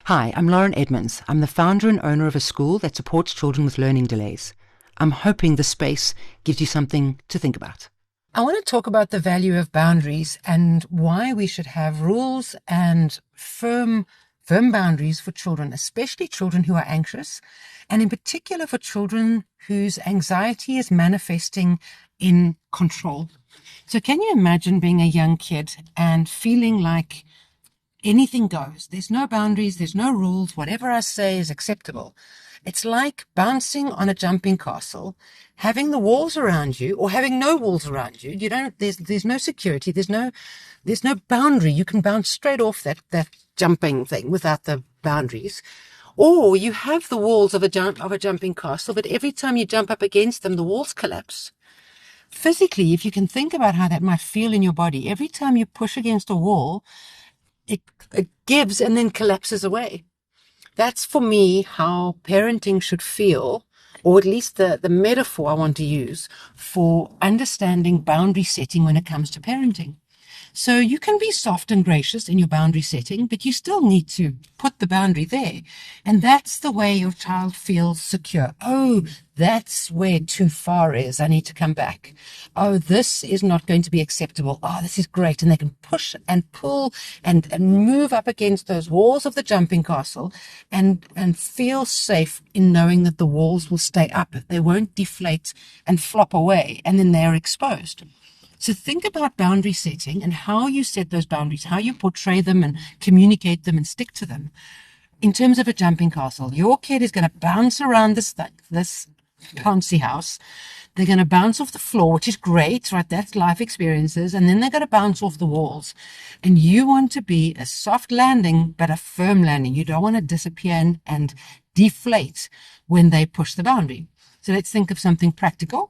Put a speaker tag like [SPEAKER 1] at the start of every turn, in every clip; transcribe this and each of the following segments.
[SPEAKER 1] Hi, I'm Lauren Edmonds. I'm the founder and owner of a school that supports children with learning delays. I'm hoping this space gives you something to think about.
[SPEAKER 2] I want to talk about the value of boundaries and why we should have rules and firm boundaries for children, especially children who are anxious, and in particular for children whose anxiety is manifesting in control. So can you imagine being a young kid and feeling like anything goes? There's no boundaries, there's no rules, whatever I say is acceptable. It's like bouncing on a jumping castle, having the walls around you or having no walls around you. There's no security, there's no boundary. You can bounce straight off that jumping thing without the boundaries. Or you have the walls of a jumping castle, but every time you jump up against them, the walls collapse. Physically, if you can think about how that might feel in your body, every time you push against a wall, it gives and then collapses away. That's for me how parenting should feel, or at least the metaphor I want to use for understanding boundary setting when it comes to parenting. So you can be soft and gracious in your boundary setting, but you still need to put the boundary there. And that's the way your child feels secure. Oh, that's where too far is. I need to come back. Oh, this is not going to be acceptable. Oh, this is great. And they can push and pull and move up against those walls of the jumping castle and feel safe in knowing that the walls will stay up. They won't deflate and flop away, and then they're exposed. So think about boundary setting and how you set those boundaries, how you portray them and communicate them and stick to them. In terms of a jumping castle, your kid is going to bounce around this bouncy house. They're going to bounce off the floor, which is great, right? That's life experiences. And then they're going to bounce off the walls. And you want to be a soft landing, but a firm landing. You don't want to disappear and deflate when they push the boundary. So let's think of something practical.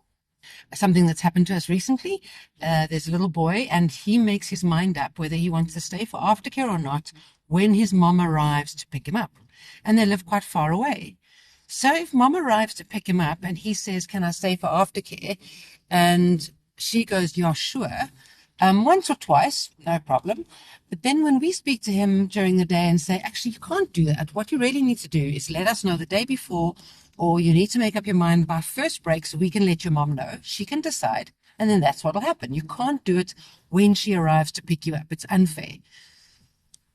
[SPEAKER 2] Something that's happened to us recently. There's a little boy and he makes his mind up whether he wants to stay for aftercare or not when his mom arrives to pick him up. And they live quite far away. So if mom arrives to pick him up and he says, can I stay for aftercare? And she goes, yeah, sure. Once or twice, no problem. But then when we speak to him during the day and say, actually, you can't do that. What you really need to do is let us know the day before, or you need to make up your mind by first break so we can let your mom know. She can decide, and then that's what will happen. You can't do it when she arrives to pick you up. It's unfair.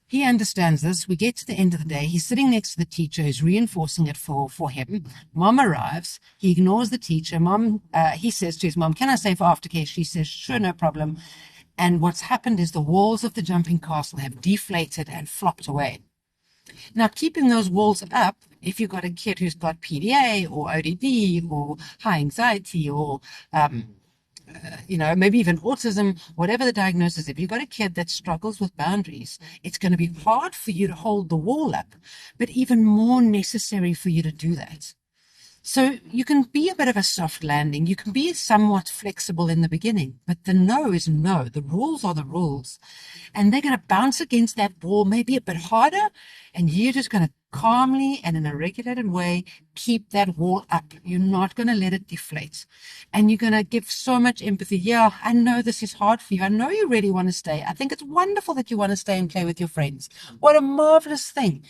[SPEAKER 2] He understands this. We get to the end of the day. He's sitting next to the teacher who's reinforcing it for him. Mom arrives. He ignores the teacher. He says to his mom, can I stay for aftercare? She says, sure, no problem. And what's happened is the walls of the jumping castle have deflated and flopped away. Now, keeping those walls up, if you've got a kid who's got PDA or ODD or high anxiety or, maybe even autism, whatever the diagnosis, if you've got a kid that struggles with boundaries, it's going to be hard for you to hold the wall up, but even more necessary for you to do that. So you can be a bit of a soft landing. You can be somewhat flexible in the beginning, but the no is no. The rules are the rules. And they're going to bounce against that wall maybe a bit harder, and you're just going to calmly and in a regulated way keep that wall up. You're not going to let it deflate. And you're going to give so much empathy. Yeah, I know this is hard for you. I know you really want to stay. I think it's wonderful that you want to stay and play with your friends. What a marvelous thing.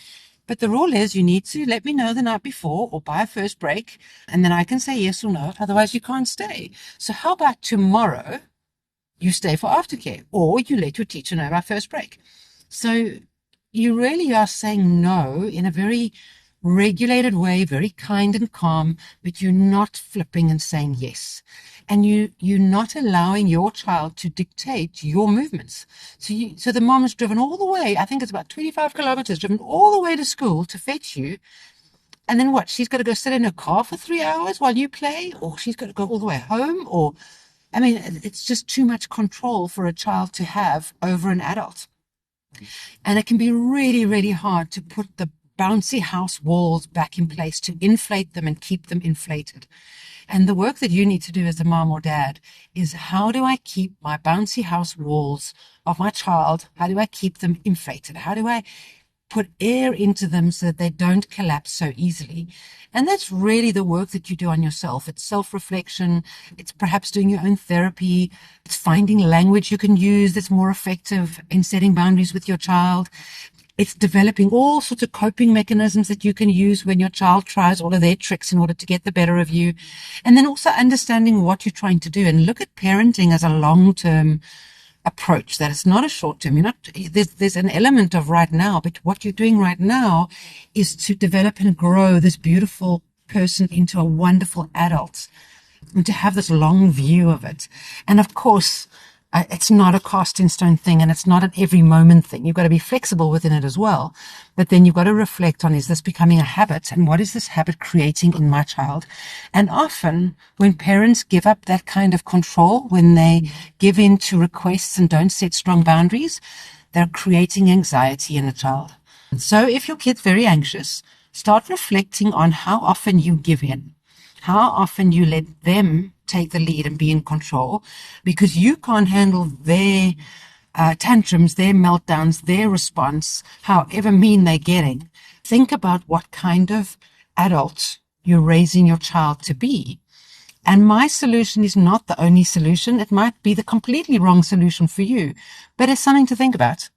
[SPEAKER 2] But the rule is you need to let me know the night before or by a first break, and then I can say yes or no. Otherwise, you can't stay. So how about tomorrow you stay for aftercare, or you let your teacher know by first break? So you really are saying no in a very regulated way, very kind and calm, but you're not flipping and saying yes. And you're not allowing your child to dictate your movements. So the mom is driven all the way, I think it's about 25 kilometers, driven all the way to school to fetch you. And then what? She's got to go sit in her car for 3 hours while you play, or she's got to go all the way home, or, I mean, it's just too much control for a child to have over an adult. And it can be really, really hard to put the bouncy house walls back in place, to inflate them and keep them inflated. And the work that you need to do as a mom or dad is, how do I keep my bouncy house walls of my child? How do I keep them inflated? How do I put air into them so that they don't collapse so easily? And that's really the work that you do on yourself. It's self-reflection. It's perhaps doing your own therapy. It's finding language you can use that's more effective in setting boundaries with your child. It's developing all sorts of coping mechanisms that you can use when your child tries all of their tricks in order to get the better of you. And then also understanding what you're trying to do, and look at parenting as a long-term approach, that it's not a short-term. You're not, there's an element of right now, but what you're doing right now is to develop and grow this beautiful person into a wonderful adult, and to have this long view of it. And of course, it's not a cast in stone thing, and it's not an every moment thing. You've got to be flexible within it as well. But then you've got to reflect on, is this becoming a habit? And what is this habit creating in my child? And often when parents give up that kind of control, when they give in to requests and don't set strong boundaries, they're creating anxiety in a child. So if your kid's very anxious, start reflecting on how often you give in, how often you let them take the lead and be in control, because you can't handle their tantrums, their meltdowns, their response, however mean they're getting. Think about what kind of adult you're raising your child to be. And my solution is not the only solution. It might be the completely wrong solution for you, but it's something to think about.